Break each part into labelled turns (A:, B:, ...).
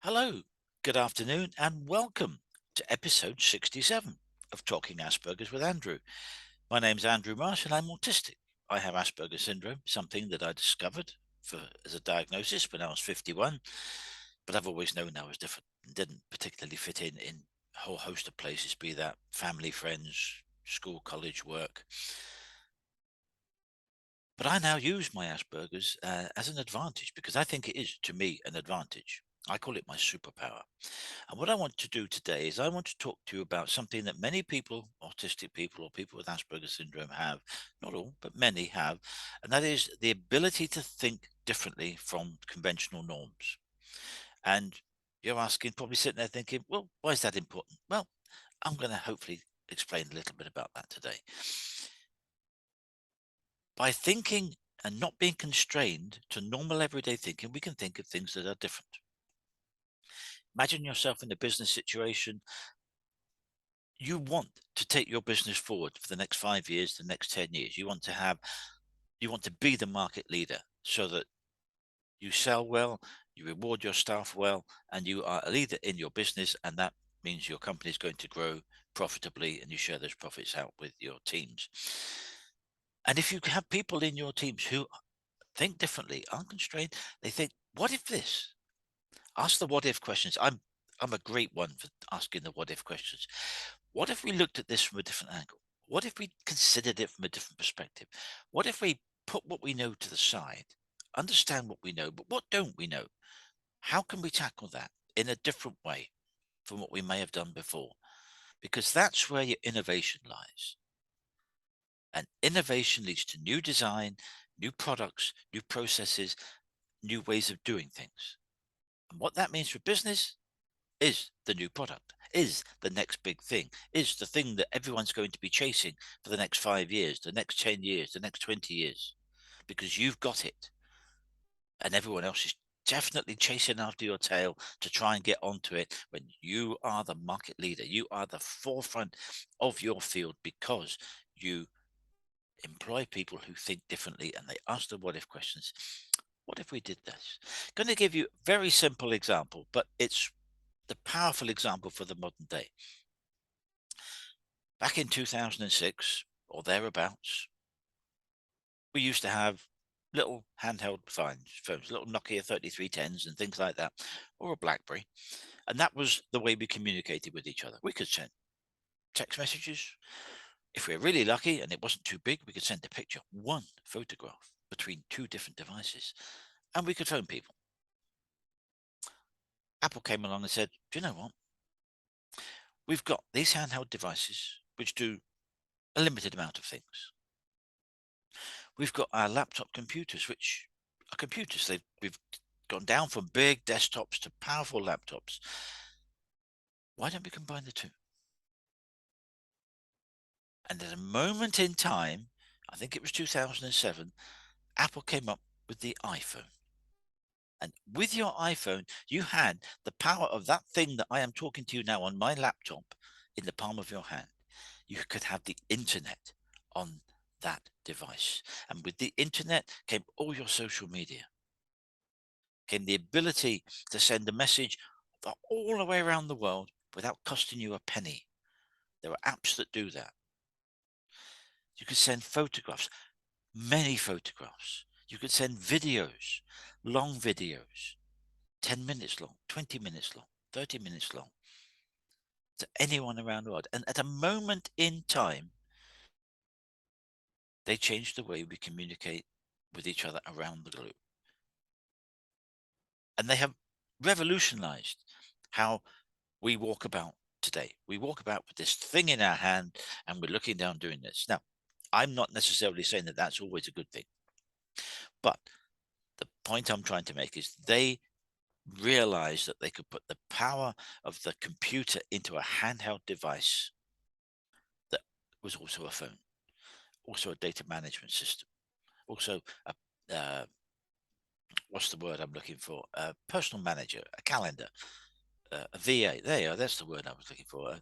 A: Hello, good afternoon, and welcome to episode 67 of Talking Asperger's with Andrew. My name's Andrew Marsh, and I'm autistic. I have Asperger's syndrome, something that I discovered as a diagnosis when I was 51, but I've always known I was different and didn't particularly fit in a whole host of places, be that family, friends, school, college, work. But I now use my Asperger's as an advantage because I think it is, to me, an advantage. I call it my superpower. And what I want to do today is I want to talk to you about something that many people, autistic people or people with Asperger's syndrome have, not all, but many have, and that is the ability to think differently from conventional norms. And you're asking, probably sitting there thinking, well, why is that important? Well, I'm going to hopefully explain a little bit about that today. By thinking and not being constrained to normal everyday thinking, we can think of things that are different. Imagine yourself in a business situation. You want to take your business forward for the next 5 years, the next 10 years. You want to be the market leader so that you sell well, you reward your staff well, and you are a leader in your business. And that means your company is going to grow profitably and you share those profits out with your teams. And if you have people in your teams who think differently, unconstrained, they think, what if this? Ask the what if questions. I'm a great one for asking the what if questions. What if we looked at this from a different angle? What if we considered it from a different perspective? What if we put what we know to the side, understand what we know, but what don't we know? How can we tackle that in a different way from what we may have done before? Because that's where your innovation lies. And innovation leads to new design, new products, new processes, new ways of doing things. And what that means for business is the new product, is the next big thing, is the thing that everyone's going to be chasing for the next 5 years, the next 10 years, the next 20 years, because you've got it. And everyone else is definitely chasing after your tail to try and get onto it when you are the market leader. You are the forefront of your field because you employ people who think differently and they ask the what if questions. What if we did this? Going to give you a very simple example, but it's the powerful example for the modern day. Back in 2006 or thereabouts, we used to have little handheld phones, little Nokia 3310s and things like that, or a BlackBerry. And that was the way we communicated with each other. We could send text messages. If we were really lucky and it wasn't too big, we could send a picture, one photograph between two different devices, and we could phone people. Apple came along and said, do you know what? We've got these handheld devices which do a limited amount of things. We've got our laptop computers, which are computers. We've gone down from big desktops to powerful laptops. Why don't we combine the two? And at a moment in time, I think it was 2007, Apple came up with the iPhone. And with your iPhone, you had the power of that thing that I am talking to you now on my laptop in the palm of your hand. You could have the internet on that device. And with the internet came all your social media, came the ability to send a message all the way around the world without costing you a penny. There are apps that do that. You could send photographs, many photographs. You could send videos, long videos, 10 minutes long, 20 minutes long, 30 minutes long, to anyone around the world. And at a moment in time, they changed the way we communicate with each other around the globe. And they have revolutionized how we walk about today. We walk about with this thing in our hand and we're looking down doing this. Now, I'm not necessarily saying that that's always a good thing, but the point I'm trying to make is they realized that they could put the power of the computer into a handheld device that was also a phone, also a data management system, also a what's the word I'm looking for? A personal manager, a calendar, a VA. There you are. That's the word I was looking for.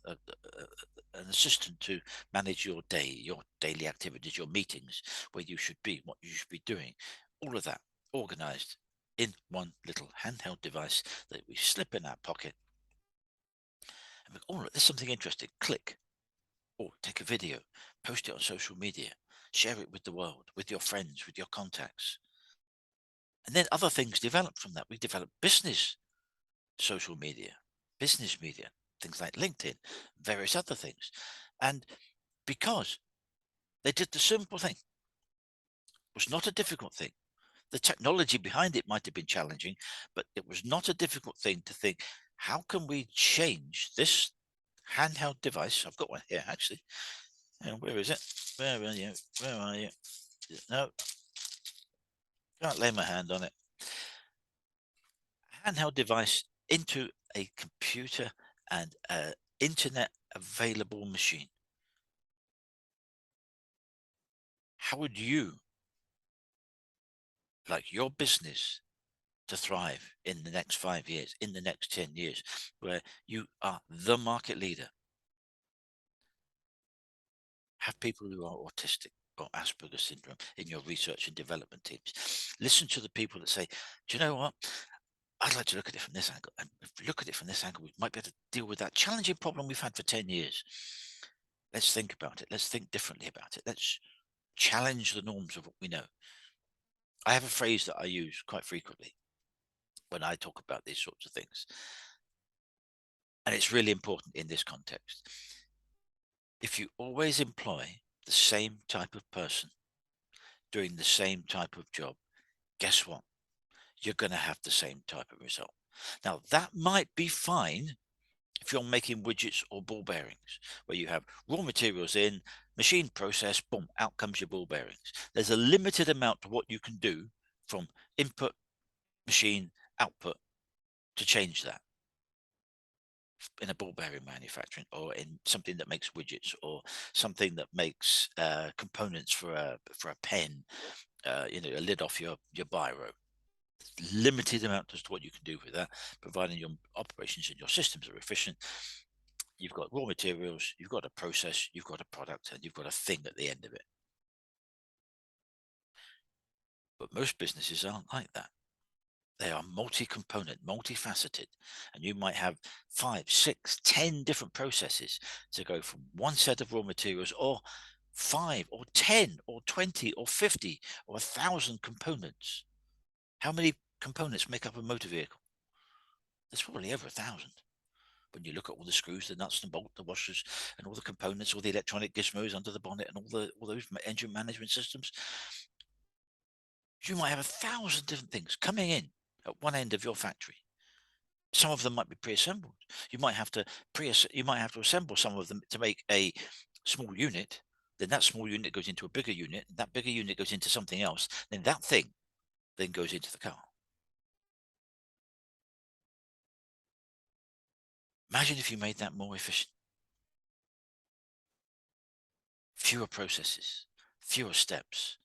A: An assistant to manage your day, your daily activities, your meetings, where you should be, what you should be doing. All of that organized in one little handheld device that we slip in our pocket. And we go, oh, look, there's something interesting. Click. Or take a video, post it on social media, share it with the world, with your friends, with your contacts. And then other things develop from that. We develop business social media, business media, things like LinkedIn, various other things. And because they did the simple thing, it was not a difficult thing. The technology behind it might have been challenging, but it was not a difficult thing to think, how can we change this handheld device? I've got one here, actually. Where is it? Where are you? Where are you? No, can't lay my hand on it. Handheld device into a computer and a internet available machine. How would you like your business to thrive in the next 5 years, in the next 10 years, where you are the market leader? Have people who are autistic or Asperger syndrome in your research and development teams. Listen to the people that say, do you know what? I'd like to look at it from this angle. And if we look at it from this angle, we might be able to deal with that challenging problem we've had for 10 years. Let's think about it. Let's think differently about it. Let's challenge the norms of what we know. I have a phrase that I use quite frequently when I talk about these sorts of things. And it's really important in this context. If you always employ the same type of person doing the same type of job, guess what? You're going to have the same type of result. Now, that might be fine if you're making widgets or ball bearings, where you have raw materials in, machine process, boom, out comes your ball bearings. There's a limited amount to what you can do from input, machine, output to change that in a ball bearing manufacturing, or in something that makes widgets, or something that makes components for a pen, a lid off your biro. Limited amount as to what you can do with that, providing your operations and your systems are efficient. You've got raw materials, you've got a process, you've got a product, and you've got a thing at the end of it. But most businesses aren't like that. They are multi-component, multifaceted, and you might have 5, 6, 10 different processes to go from one set of raw materials, or 5 or 10 or 20 or 50 or 1,000 components. How many components make up a motor vehicle? There's probably over 1,000. When you look at all the screws, the nuts and bolts, the washers, and all the components, all the electronic gizmos under the bonnet, and all those engine management systems, you might have 1,000 different things coming in at one end of your factory. Some of them might be pre-assembled. You might have to assemble some of them to make a small unit. Then that small unit goes into a bigger unit. That bigger unit goes into something else. Then that thing then goes into the car. Imagine if you made that more efficient. Fewer processes, fewer steps,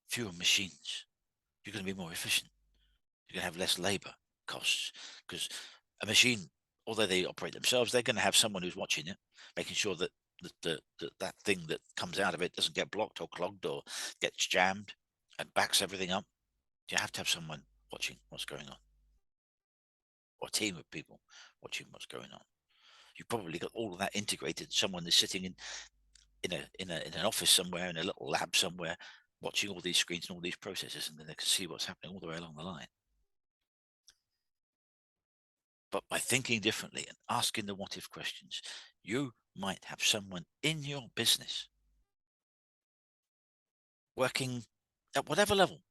A: fewer machines. You're going to be more efficient. You're going to have less labor costs, because a machine, although they operate themselves, they're going to have someone who's watching it, making sure that that thing that comes out of it doesn't get blocked or clogged or gets jammed and backs everything up. You have to have someone watching what's going on, or a team of people watching what's going on. You've probably got all of that integrated. Someone is sitting in an office somewhere, in a little lab somewhere, watching all these screens and all these processes, and then they can see what's happening all the way along the line. But by thinking differently and asking the what if questions, you might have someone in your business working at whatever level.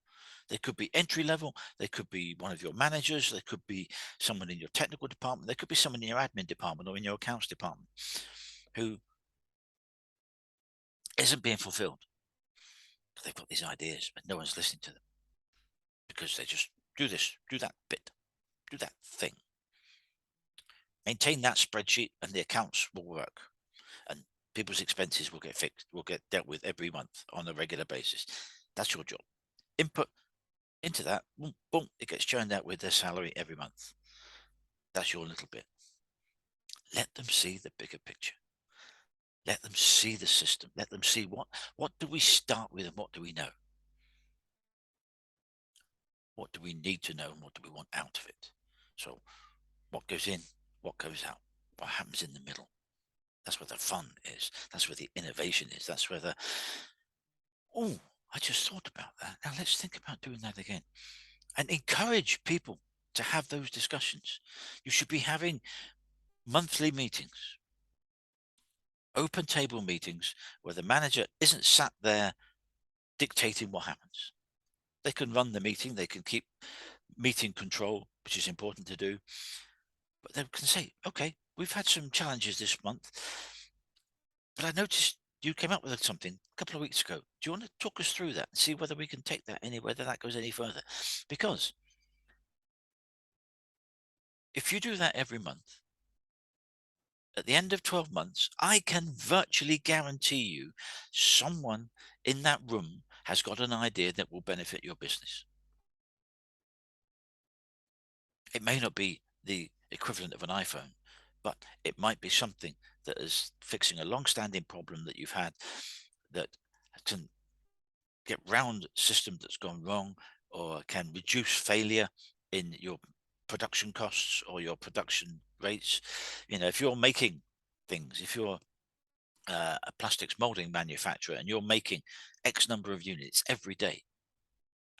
A: They could be entry level, they could be one of your managers, they could be someone in your technical department, they could be someone in your admin department or in your accounts department who isn't being fulfilled. They've got these ideas, but no one's listening to them, because they just do this, do that bit, do that thing. Maintain that spreadsheet and the accounts will work. And people's expenses will get fixed, will get dealt with every month on a regular basis. That's your job. Input into that, boom, boom, it gets churned out with their salary every month. That's your little bit. Let them see the bigger picture. Let them see the system. Let them see what do we start with and what do we know? What do we need to know and what do we want out of it? So what goes in, what goes out, what happens in the middle. That's where the fun is. That's where the innovation is. That's where the, oh, I just thought about that. Now let's think about doing that again and encourage people to have those discussions. You should be having monthly meetings, open table meetings where the manager isn't sat there dictating what happens. They can run the meeting, they can keep meeting control, which is important to do, but they can say, okay, we've had some challenges this month, but I noticed you came up with something a couple of weeks ago. Do you want to talk us through that and see whether we can take that whether that goes any further? Because if you do that every month, at the end of 12 months, I can virtually guarantee you someone in that room has got an idea that will benefit your business. It may not be the equivalent of an iPhone, but it might be something that is fixing a long-standing problem that you've had that can get round a system that's gone wrong or can reduce failure in your production costs or your production rates. You know, if you're making things, if you're a plastics molding manufacturer and you're making X number of units every day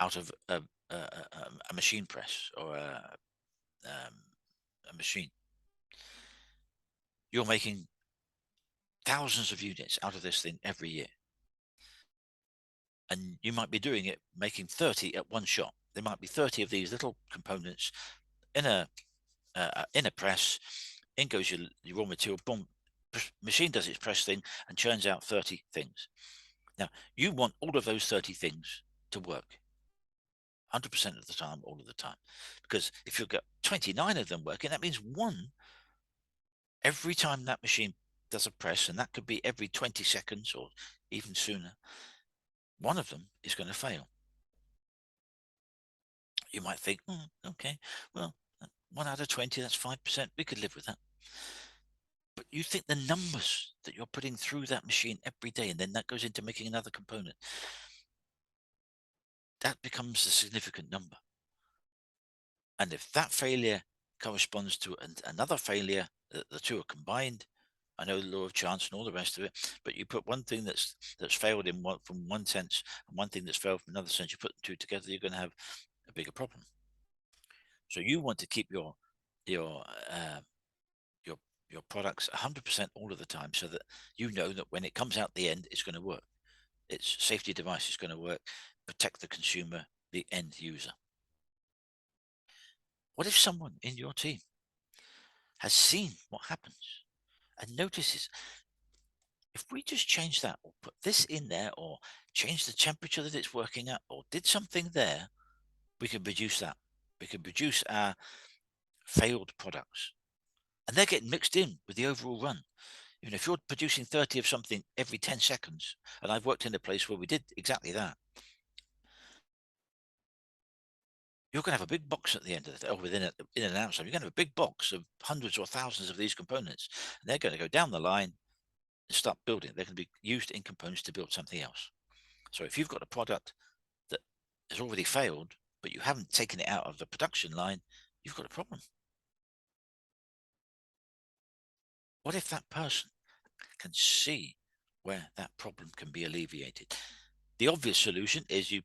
A: out of a machine press or um, a machine, you're making thousands of units out of this thing every year. And you might be doing it, making 30 at one shot. There might be 30 of these little components in a press. In goes your raw material, boom, machine does its press thing and churns out 30 things. Now, you want all of those 30 things to work 100% of the time, all of the time. Because if you've got 29 of them working, that means one every time that machine does a press, and that could be every 20 seconds or even sooner, one of them is going to fail. You might think, okay, well, 1 out of 20, that's 5%. We could live with that. But you think the numbers that you're putting through that machine every day, and then that goes into making another component, that becomes a significant number. And if that failure corresponds to another failure, the two are combined. I know the law of chance and all the rest of it, but you put one thing that's failed in from one sense and one thing that's failed from another sense, you put the two together, you're going to have a bigger problem. So you want to keep your uh, your your products 100% all of the time, so that you know that when it comes out the end, it's going to work. Its safety device is going to work, protect the consumer, the end user. What if someone in your team has seen what happens and notices, if we just change that or put this in there or change the temperature that it's working at or did something there, we can reduce that. We can reduce our failed products. And they're getting mixed in with the overall run. Even if you're producing 30 of something every 10 seconds, and I've worked in a place where we did exactly that, you're going to have a big box at the end of it, or within in and out. So you're going to have a big box of hundreds or thousands of these components, and they're going to go down the line and start building. They're going to be used in components to build something else. So if you've got a product that has already failed, but you haven't taken it out of the production line, you've got a problem. What if that person can see where that problem can be alleviated? The obvious solution is you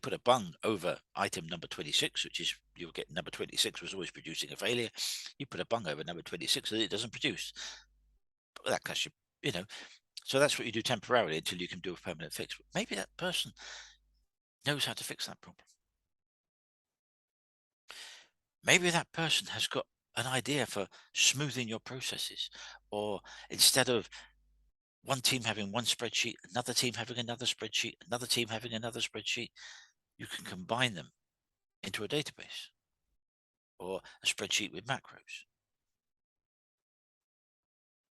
A: put a bung over item number 26, which is you'll get number 26 was always producing a failure. You put a bung over number 26 so that it doesn't produce. But that costs you know, so that's what you do temporarily until you can do a permanent fix. But maybe that person knows how to fix that problem. Maybe that person has got an idea for smoothing your processes, or instead of one team having one spreadsheet, another team having another spreadsheet, another team having another spreadsheet, you can combine them into a database or a spreadsheet with macros.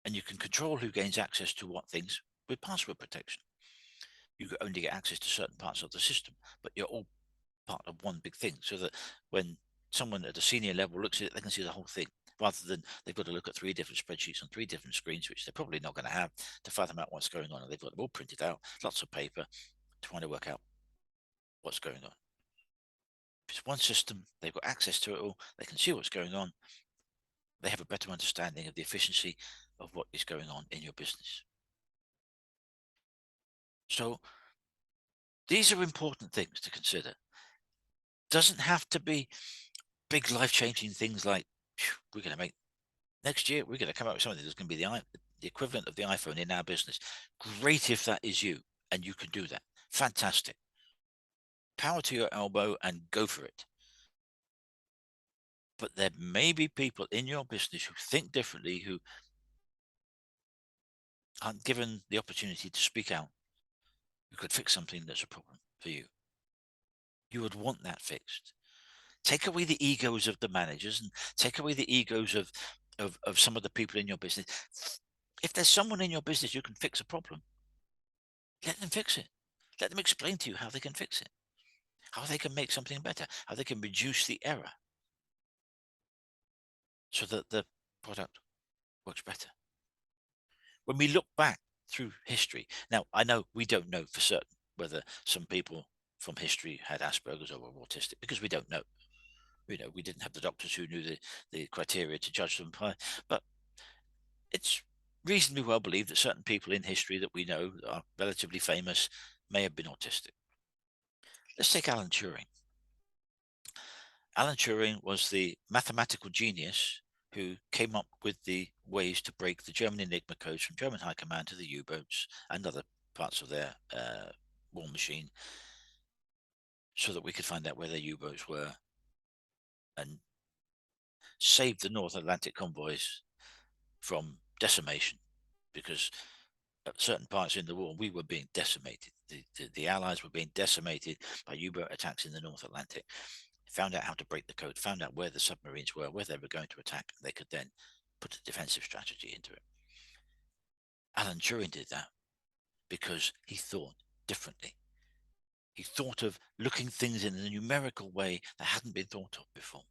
A: And you can control who gains access to what things with password protection. You can only get access to certain parts of the system, but you're all part of one big thing, so that when someone at a senior level looks at it, they can see the whole thing, rather than they've got to look at 3 different spreadsheets on 3 different screens, which they're probably not going to have to fathom out what's going on. And they've got them all printed out, lots of paper, trying to work out what's going on. If it's one system, they've got access to it all, they can see what's going on, they have a better understanding of the efficiency of what is going on in your business. So these are important things to consider. Doesn't have to be big life-changing things like, we're going to make next year, we're going to come up with something that's going to be the equivalent of the iPhone in our business. Great if that is you and you can do that. Fantastic. Power to your elbow and go for it. But there may be people in your business who think differently, who aren't given the opportunity to speak out, who could fix something that's a problem for you. You would want that fixed. Take away the egos of the managers and take away the egos of some of the people in your business. If there's someone in your business who can fix a problem, let them fix it. Let them explain to you how they can fix it, how they can make something better, how they can reduce the error so that the product works better. When we look back through history, now I know we don't know for certain whether some people from history had Asperger's or were autistic, because we don't know. We didn't have the doctors who knew the criteria to judge them by, but it's reasonably well believed that certain people in history that we know that are relatively famous may have been autistic. Let's take Alan Turing. Alan Turing was the mathematical genius who came up with the ways to break the German Enigma codes from German high command to the U-boats and other parts of their war machine, so that we could find out where their U-boats were and save the North Atlantic convoys from decimation, because at certain parts in the war we were being decimated. The Allies were being decimated by U-boat attacks in the North Atlantic. Found out how to break the code, found out where the submarines were, where they were going to attack. They could then put a defensive strategy into it. Alan Turing did that because he thought differently. He thought of looking things in a numerical way that hadn't been thought of before.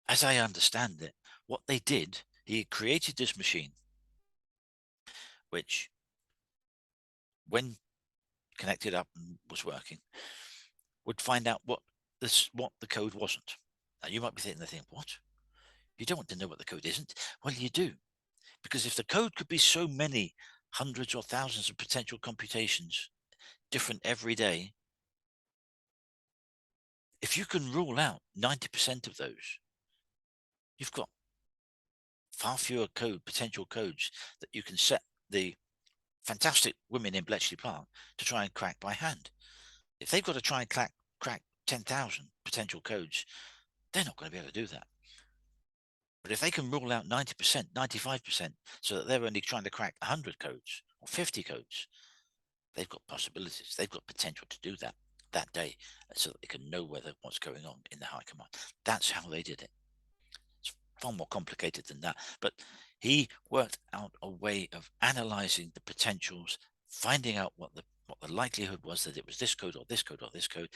A: As I understand it, what they did, he created this machine, which, when connected up and was working, would find out what the code wasn't. Now you might be thinking, what? You don't want to know what the code isn't? Well, you do. Because if the code could be so many hundreds or thousands of potential computations, different every day, if you can rule out 90% of those, you've got far fewer potential codes that you can set the fantastic women in Bletchley Park to try and crack by hand. If they've got to try and crack 10,000 potential codes, they're not going to be able to do that. But if they can rule out 90%, 95%, so that they're only trying to crack 100 codes or 50 codes, they've got possibilities. They've got potential to do that day, so that they can know what's going on in the high command. That's how they did it. It's far more complicated than that. But he worked out a way of analyzing the potentials, finding out what the likelihood was that it was this code or this code or this code,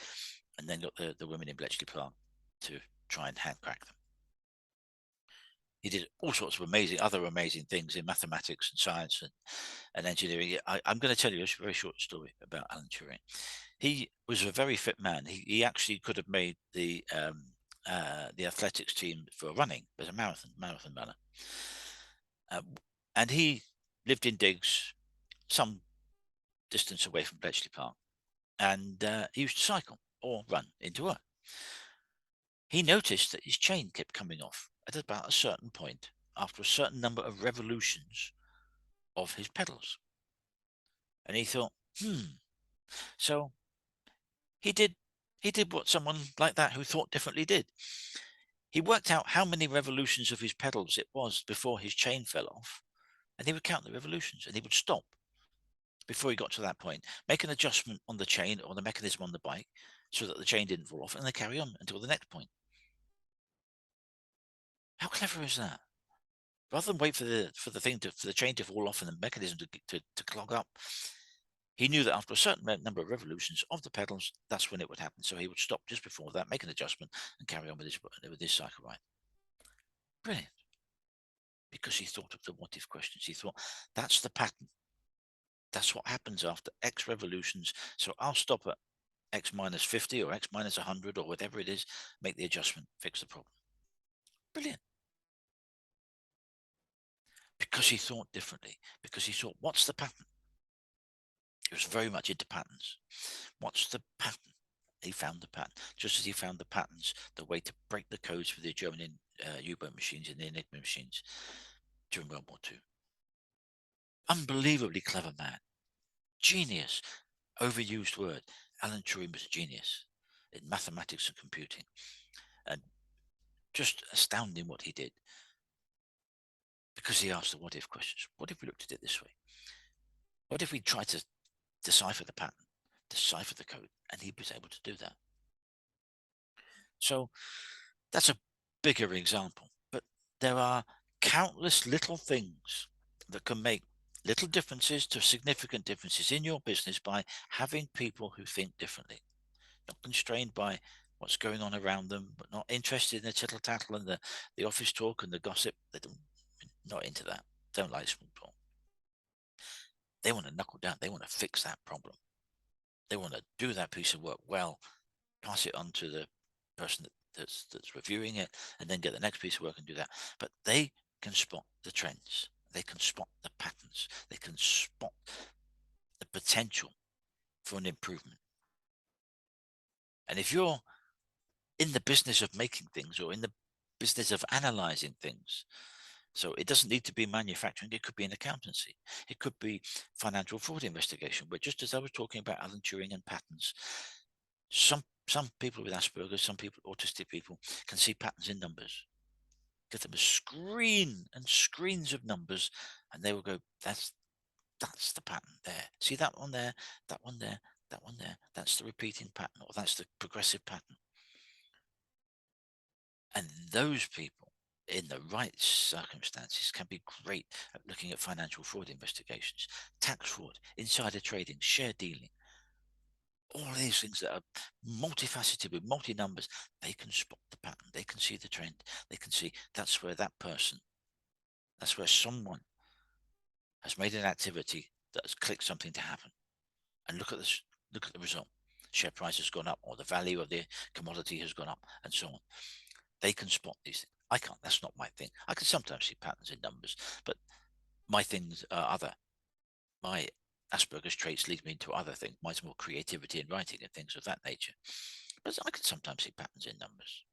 A: and then got the women in Bletchley Park to try and hand crack them. He did all sorts of other amazing things in mathematics and science and engineering. I'm going to tell you a very short story about Alan Turing. He was a very fit man. He actually could have made the athletics team for running as a marathon runner. And he lived in digs, some distance away from Bletchley Park, and he used to cycle or run into work. He noticed that his chain kept coming off at about a certain point after a certain number of revolutions of his pedals. And he thought, so he did what someone like that who thought differently did. He worked out how many revolutions of his pedals it was before his chain fell off, and he would count the revolutions, and he would stop before he got to that point, make an adjustment on the chain or the mechanism on the bike so that the chain didn't fall off, and then carry on until the next point. How clever is that? Rather than wait for the chain to fall off and the mechanism to clog up, he knew that after a certain number of revolutions of the pedals, that's when it would happen. So he would stop just before that, make an adjustment, and carry on with this cycle ride. Brilliant. Because he thought of the what if questions. He thought, that's the pattern. That's what happens after X revolutions. So I'll stop at X minus 50 or X minus 100 or whatever it is, make the adjustment, fix the problem. Brilliant. Because he thought differently, because he thought, what's the pattern? He was very much into patterns. What's the pattern? He found the pattern, just as he found the patterns, the way to break the codes for the German U-boat machines and the Enigma machines during World War II. Unbelievably clever man. Genius. Overused word. Alan Turing was a genius in mathematics and computing. And just astounding what he did. Because he asked the what if questions. What if we looked at it this way? What if we tried to decipher the pattern, decipher the code? And he was able to do that. So that's a bigger example. But there are countless little things that can make little differences to significant differences in your business by having people who think differently, not constrained by what's going on around them, but not interested in the tittle tattle and the office talk and the gossip. They don't, not into that. Don't like small talk. They want to knuckle down. They want to fix that problem. They want to do that piece of work well, pass it on to the person that's reviewing it, and then get the next piece of work and do that. But they can spot the trends. They can spot the patterns. They can spot the potential for an improvement. And if you're in the business of making things or in the business of analyzing things, so it doesn't need to be manufacturing, it could be an accountancy, it could be financial fraud investigation, where just as I was talking about Alan Turing and patterns, some people with Asperger, some people, autistic people, can see patterns in numbers. Give them a screen and screens of numbers, and they will go, that's the pattern there. See that one there, that one there, that one there. That's the repeating pattern, or that's the progressive pattern. And those people, in the right circumstances, can be great at looking at financial fraud investigations, tax fraud, insider trading, share dealing. All these things that are multifaceted with multi numbers, they can spot the pattern, they can see the trend, they can see that's where that person, that's where someone has made an activity that has clicked something to happen. And look at this, look at the result. Share price has gone up, or the value of the commodity has gone up, and so on. They can spot these things. I can't, that's not my thing. I can sometimes see patterns in numbers, but my things are other. My Asperger's traits lead me into other things. Mine's more creativity and writing and things of that nature. But I can sometimes see patterns in numbers.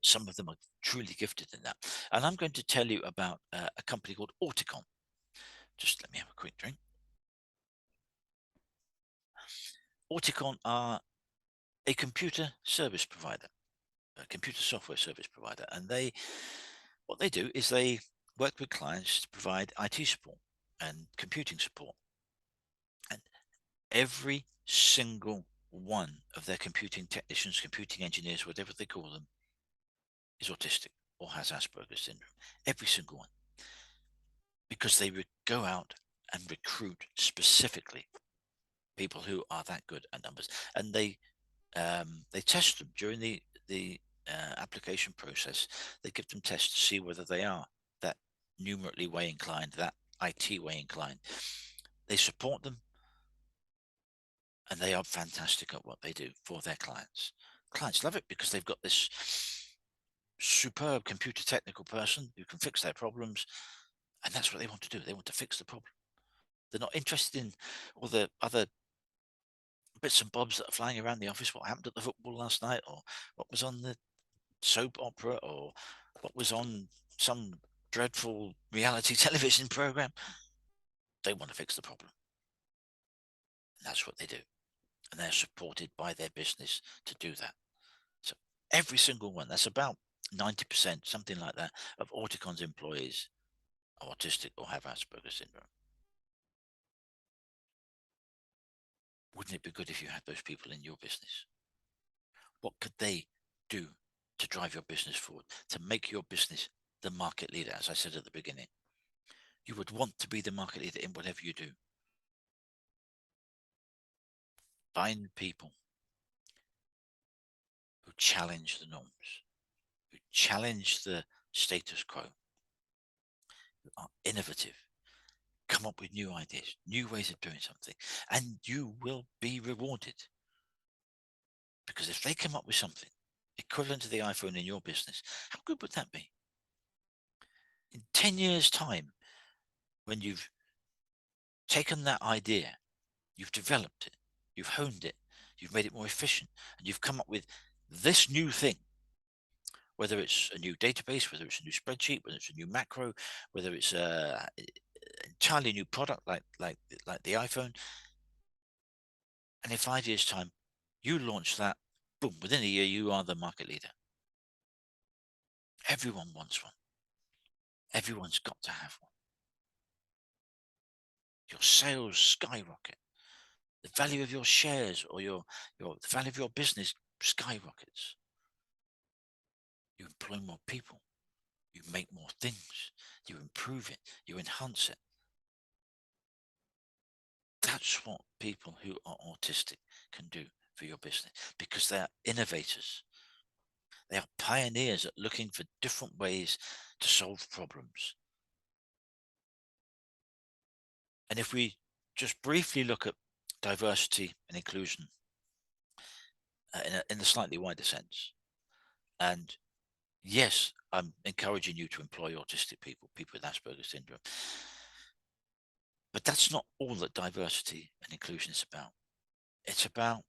A: Some of them are truly gifted in that. And I'm going to tell you about a company called Auticon. Just let me have a quick drink. Auticon are a computer service provider, a computer software service provider. And what they do is they work with clients to provide IT support and computing support. And every single one of their computing technicians, computing engineers, whatever they call them, is autistic or has Asperger's syndrome. Every single one. Because they go out and recruit specifically people who are that good at numbers. And they test them during the application process. They give them tests to see whether they are that numerically way inclined, that IT way inclined. They support them, and they are fantastic at what they do for their clients. Clients love it because they've got this superb computer technical person who can fix their problems, and that's what they want to do. They want to fix the problem. They're not interested in all the other bits and bobs that are flying around the office. What happened at the football last night, or what was on the soap opera, or what was on some dreadful reality television program. They want to fix the problem. And that's what they do. And they're supported by their business to do that. So every single one, that's about 90%, something like that, of Audicon's employees are autistic or have Asperger's syndrome. Wouldn't it be good if you had those people in your business? What could they do to drive your business forward, to make your business the market leader? As I said at the beginning, you would want to be the market leader in whatever you do. Find people who challenge the norms, who challenge the status quo, who are innovative, come up with new ideas, new ways of doing something, and you will be rewarded. Because if they come up with something equivalent to the iPhone in your business, how good would that be? In 10 years' time, when you've taken that idea, you've developed it, you've honed it, you've made it more efficient, and you've come up with this new thing, whether it's a new database, whether it's a new spreadsheet, whether it's a new macro, whether it's a entirely new product like the iPhone, and in 5 years' time, you launch that, boom, within a year, you are the market leader. Everyone wants one. Everyone's got to have one. Your sales skyrocket. The value of your shares or the value of your business skyrockets. You employ more people. You make more things. You improve it. You enhance it. That's what people who are autistic can do for your business, because they are innovators. They are pioneers at looking for different ways to solve problems. And if we just briefly look at diversity and inclusion in a slightly wider sense, and yes, I'm encouraging you to employ autistic people, people with Asperger's syndrome, but that's not all that diversity and inclusion is about. It's about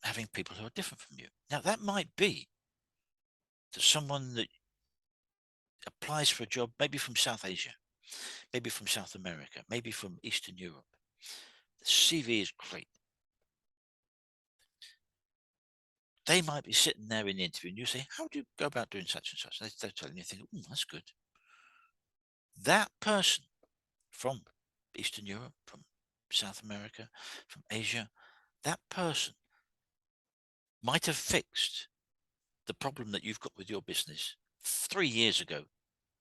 A: having people who are different from you. Now, that might be that someone that applies for a job, maybe from South Asia, maybe from South America, maybe from Eastern Europe. The CV is great. They might be sitting there in the interview and you say, how do you go about doing such and such? They're telling you, think, that's good. That person from Eastern Europe, from South America, from Asia, that person might have fixed the problem that you've got with your business 3 years ago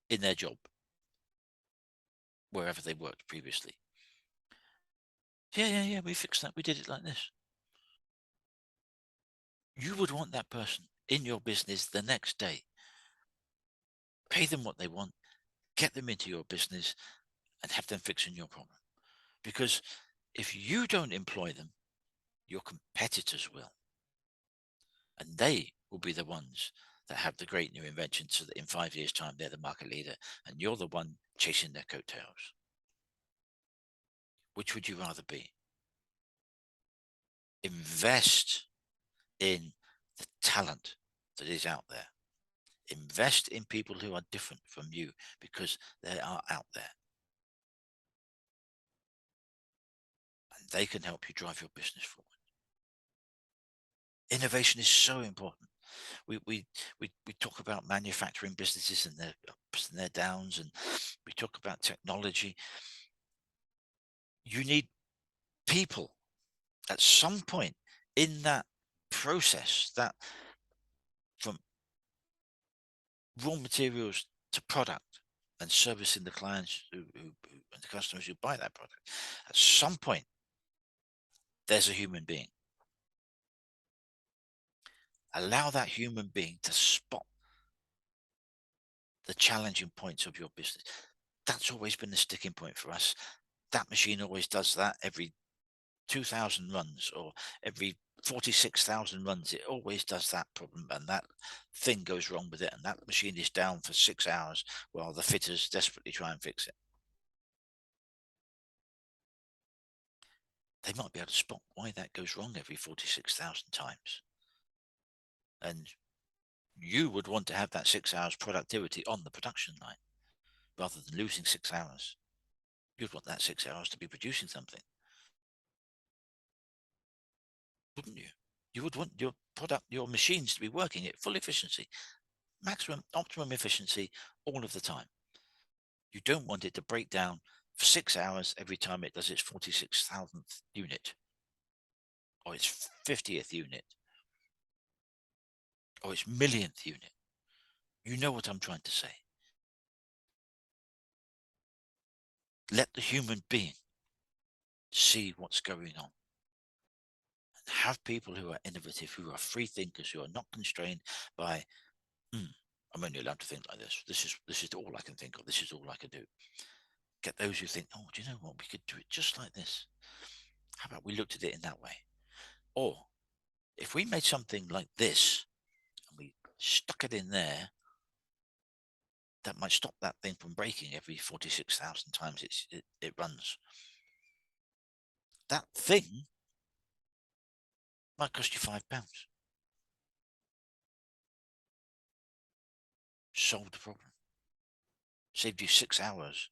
A: in their job, wherever they worked previously. Yeah, we fixed that. We did it like this. You would want that person in your business the next day. Pay them what they want, get them into your business, and have them fixing your problem. Because if you don't employ them, your competitors will. And they will be the ones that have the great new invention, so that in 5 years' time, they're the market leader and you're the one chasing their coattails. Which would you rather be? Invest in the talent that is out there. Invest in people who are different from you, because they are out there. And they can help you drive your business forward. Innovation is so important. We talk about manufacturing businesses and their ups and their downs, and we talk about technology. You need people at some point in that process, that from raw materials to product and servicing the clients who and the customers who buy that product, at some point there's a human being. Allow that human being to spot the challenging points of your business. That's always been the sticking point for us. That machine always does that every 2,000 runs or every 46,000 runs. It always does that problem, and that thing goes wrong with it, and that machine is down for 6 hours while the fitters desperately try and fix it. They might be able to spot why that goes wrong every 46,000 times. And you would want to have that 6 hours productivity on the production line rather than losing 6 hours. You'd want that 6 hours to be producing something, wouldn't you? You would want your product, your machines to be working at full efficiency, maximum, optimum efficiency all of the time. You don't want it to break down for 6 hours every time it does its 46,000th unit or its 50th unit or its millionth unit. You know what I'm trying to say. Let the human being see what's going on. And have people who are innovative, who are free thinkers, who are not constrained by, I'm only allowed to think like this. This is all I can think of. This is all I can do. Get those who think, oh, do you know what? We could do it just like this. How about we looked at it in that way? Or if If we made something like this and we stuck it in there, that might stop that thing from breaking every 46,000 times it runs. That thing might cost you £5. Solved the problem. Saved you 6 hours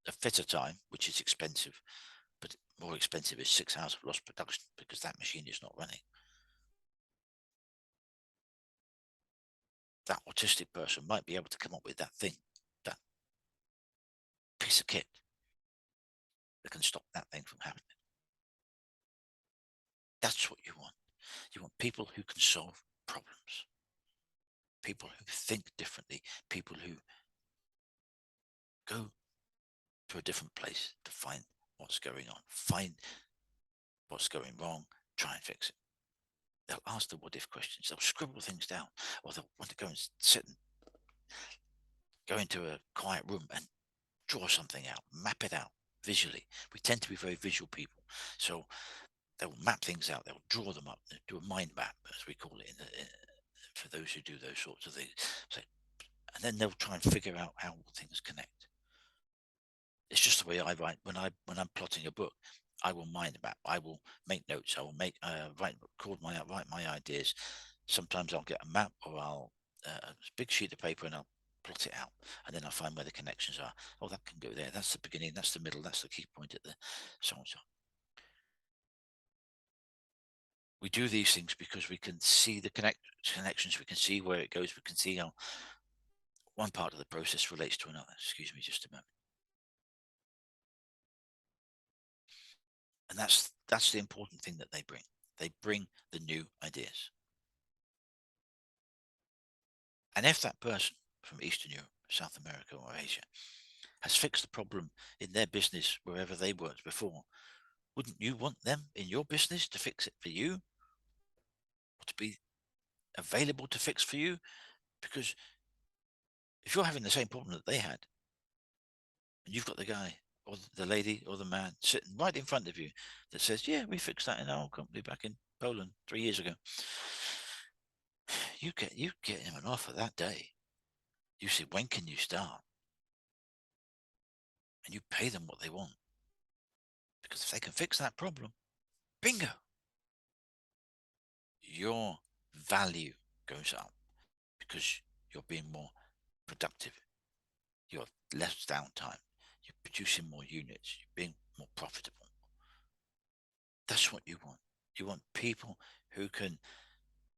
A: of fitter time, which is expensive, but more expensive is 6 hours of lost production because that machine is not running. That autistic person might be able to come up with that thing, that piece of kit that can stop that thing from happening. That's what you want. You want people who can solve problems, people who think differently, people who go to a different place to find what's going on, find what's going wrong, try and fix it. They'll ask the what if questions, they'll scribble things down, or they'll want to go and sit and go into a quiet room and draw something out, map it out visually. We tend to be very visual people. So they'll map things out, they'll draw them up, do a mind map, as we call it, for those who do those sorts of things. So, and then they'll try and figure out how things connect. It's just the way I write when I'm plotting a book. I will mind map. I will make notes. I will make write my ideas. Sometimes I'll get a map, or I'll a big sheet of paper, and I'll plot it out, and then I'll find where the connections are. Oh, that can go there. That's the beginning. That's the middle. That's the key point at the so on. So we do these things because we can see the connections. We can see where it goes. We can see how one part of the process relates to another. Excuse me, just a moment. And that's the important thing that they bring. They bring the new ideas. And if that person from Eastern Europe, South America, or Asia has fixed the problem in their business wherever they worked before, wouldn't you want them in your business to fix it for you, or to be available to fix for you? Because if you're having the same problem that they had, and you've got the guy or the lady or the man sitting right in front of you that says, yeah, we fixed that in our company back in Poland 3 years ago, you get him an offer that day. You say, when can you start? And you pay them what they want. Because if they can fix that problem, bingo, your value goes up because you're being more productive. You're less downtime. You're producing more units. You're being more profitable. That's what you want. You want people who can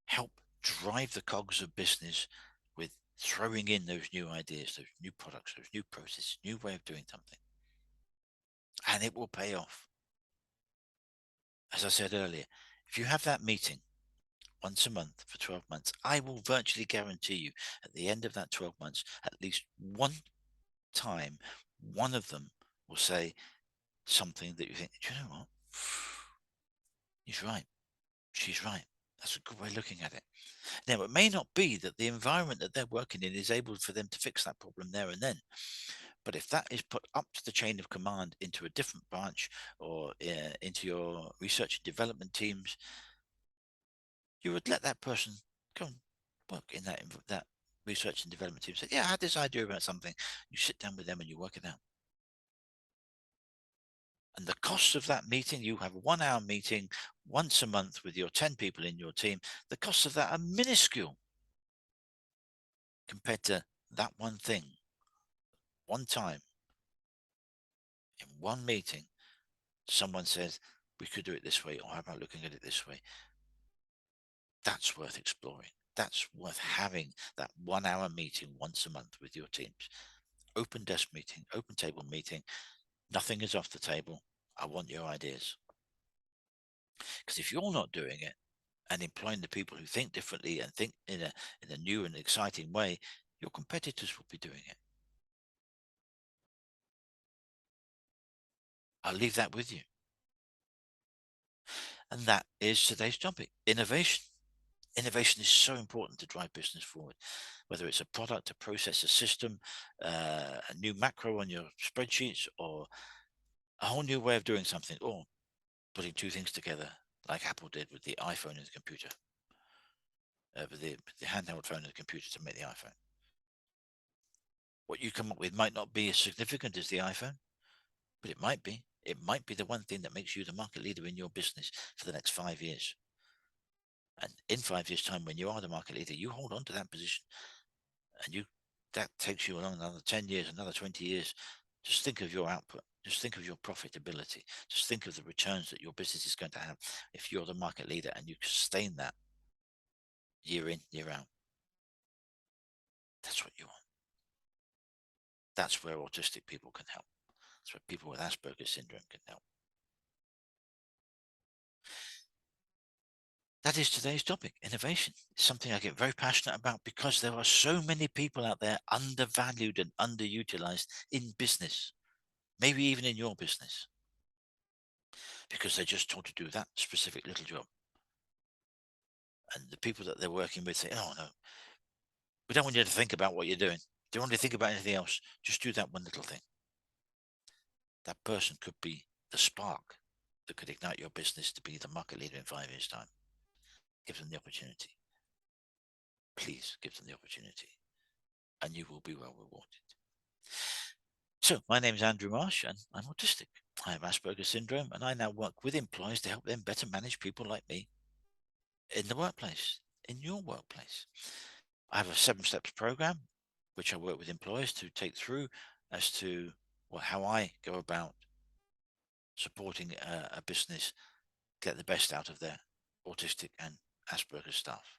A: help drive the cogs of business with throwing in those new ideas, those new products, those new processes, new way of doing something. And it will pay off. As I said earlier, if you have that meeting once a month for 12 months, I will virtually guarantee you at the end of that 12 months, at least one time, one of them will say something that you think, do you know what? He's right. She's right. That's a good way of looking at it. Now, it may not be that the environment that they're working in is able for them to fix that problem there and then. But if that is put up to the chain of command into a different branch, or into your research and development teams, you would let that person go and work in that research and development team. Say, yeah, I had this idea about something. You sit down with them and you work it out. And the cost of that meeting, you have a 1 hour meeting once a month with your 10 people in your team. The costs of that are minuscule compared to that one thing, one time, in one meeting. Someone says, we could do it this way, or how about looking at it this way? That's worth exploring. That's worth having that 1 hour meeting once a month with your teams. Open desk meeting, open table meeting. Nothing is off the table. I want your ideas. Because if you're not doing it and employing the people who think differently and think in a new and exciting way, your competitors will be doing it. I'll leave that with you. And that is today's topic: innovation. Innovation is so important to drive business forward, whether it's a product, a process, a system, a new macro on your spreadsheets, or a whole new way of doing something, or putting two things together like Apple did with the iPhone and the computer. over the handheld phone and the computer to make the iPhone. What you come up with might not be as significant as the iPhone, but it might be. It might be the one thing that makes you the market leader in your business for the next 5 years. And in 5 years' time, when you are the market leader, you hold on to that position, and that takes you along another 10 years, another 20 years. Just think of your output. Just think of your profitability. Just think of the returns that your business is going to have if you're the market leader and you sustain that year in, year out. That's what you want. That's where autistic people can help. That's where people with Asperger syndrome can help. That is today's topic, innovation. It's something I get very passionate about because there are so many people out there undervalued and underutilized in business, maybe even in your business, because they're just told to do that specific little job. And the people that they're working with say, oh, no, we don't want you to think about what you're doing. Don't want you to think about anything else. Just do that one little thing. That person could be the spark that could ignite your business to be the market leader in 5 years' time. Give them the opportunity. Please give them the opportunity, and you will be well rewarded. So my name is Andrew Marsh, and I'm autistic. I have Asperger syndrome, and I now work with employers to help them better manage people like me in the workplace, in your workplace. I have a 7 steps program, which I work with employers to take through as to how I go about supporting a business get the best out of their autistic and Asperger staff.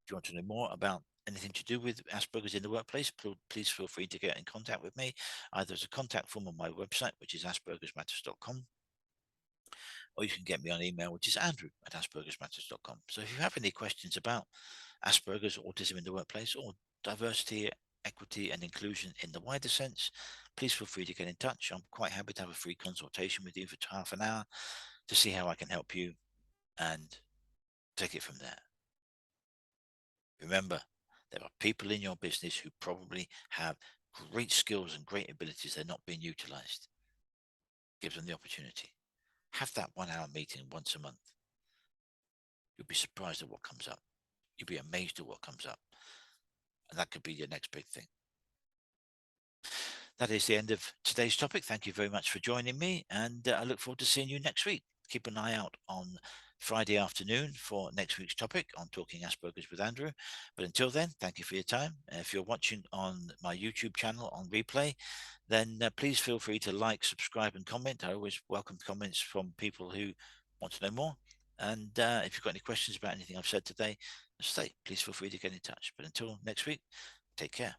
A: If you want to know more about anything to do with Asperger's in the workplace, please feel free to get in contact with me. Either as a contact form on my website, which is aspergersmatters.com, or you can get me on email, which is andrew@aspergersmatters.com. So if you have any questions about Asperger's, autism in the workplace, or diversity, equity, and inclusion in the wider sense, please feel free to get in touch. I'm quite happy to have a free consultation with you for half an hour to see how I can help you and take it from there. Remember, there are people in your business who probably have great skills and great abilities. They're not being utilized. Give them the opportunity. Have that 1 hour meeting once a month. You'll be surprised at what comes up. You'll be amazed at what comes up. And that could be your next big thing. That is the end of today's topic. Thank you very much for joining me. And I look forward to seeing you next week. Keep an eye out on Friday afternoon for next week's topic on Talking Asperger's with Andrew. But until then, thank you for your time. If you're watching on my YouTube channel on replay, then please feel free to like, subscribe, and comment. I always welcome comments from people who want to know more. And if you've got any questions about anything I've said today, please feel free to get in touch. But until next week, take care.